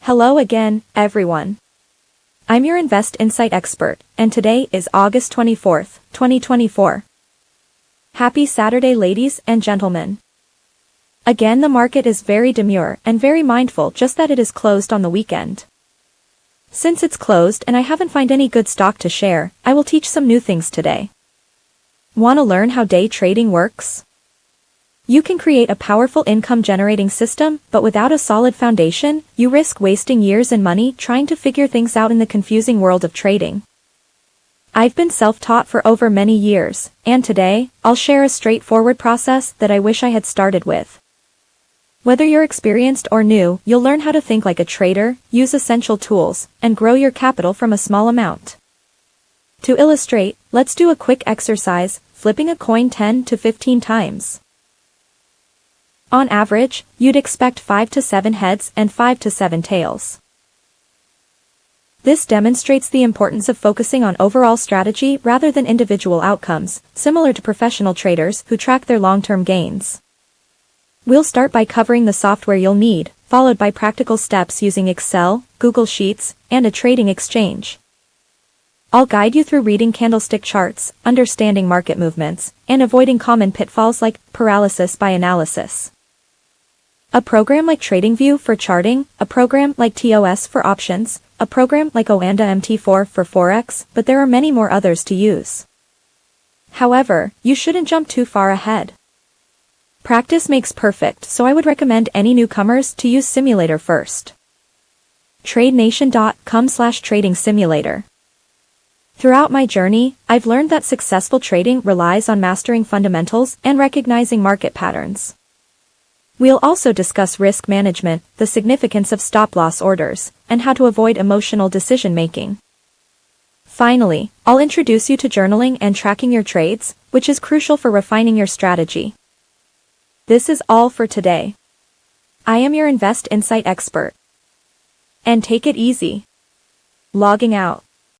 Hello again, everyone. I'm your Invest Insight expert, and today is August 24th, 2024. Happy Saturday, ladies and gentlemen. Again, the market is very demure and very mindful, just that it is closed on the weekend. Since it's closed and I haven't found any good stock to share, I will teach some new things today. Want to learn how day trading works? You can create a powerful income-generating system, but without a solid foundation, you risk wasting years and money trying to figure things out in the confusing world of trading. I've been self-taught for over many years, and today, I'll share a straightforward process that I wish I had started with. Whether you're experienced or new, you'll learn how to think like a trader, use essential tools, and grow your capital from a small amount. To illustrate, let's do a quick exercise, flipping a coin 10 to 15 times. On average, you'd expect 5 to 7 heads and 5 to 7 tails. This demonstrates the importance of focusing on overall strategy rather than individual outcomes, similar to professional traders who track their long-term gains. We'll start by covering the software you'll need, followed by practical steps using Excel, Google Sheets, and a trading exchange. I'll guide you through reading candlestick charts, understanding market movements, and avoiding common pitfalls like paralysis by analysis. A program like TradingView for charting, a program like TOS for options, a program like Oanda MT4 for Forex, but there are many more others to use. However, you shouldn't jump too far ahead. Practice makes perfect, so I would recommend any newcomers to use Simulator first. TradeNation.com/trading simulator. Throughout my journey, I've learned that successful trading relies on mastering fundamentals and recognizing market patterns. We'll also discuss risk management, the significance of stop-loss orders, and how to avoid emotional decision-making. Finally, I'll introduce you to journaling and tracking your trades, which is crucial for refining your strategy. This is all for today. I am your Invest Insight expert. And take it easy. Logging out.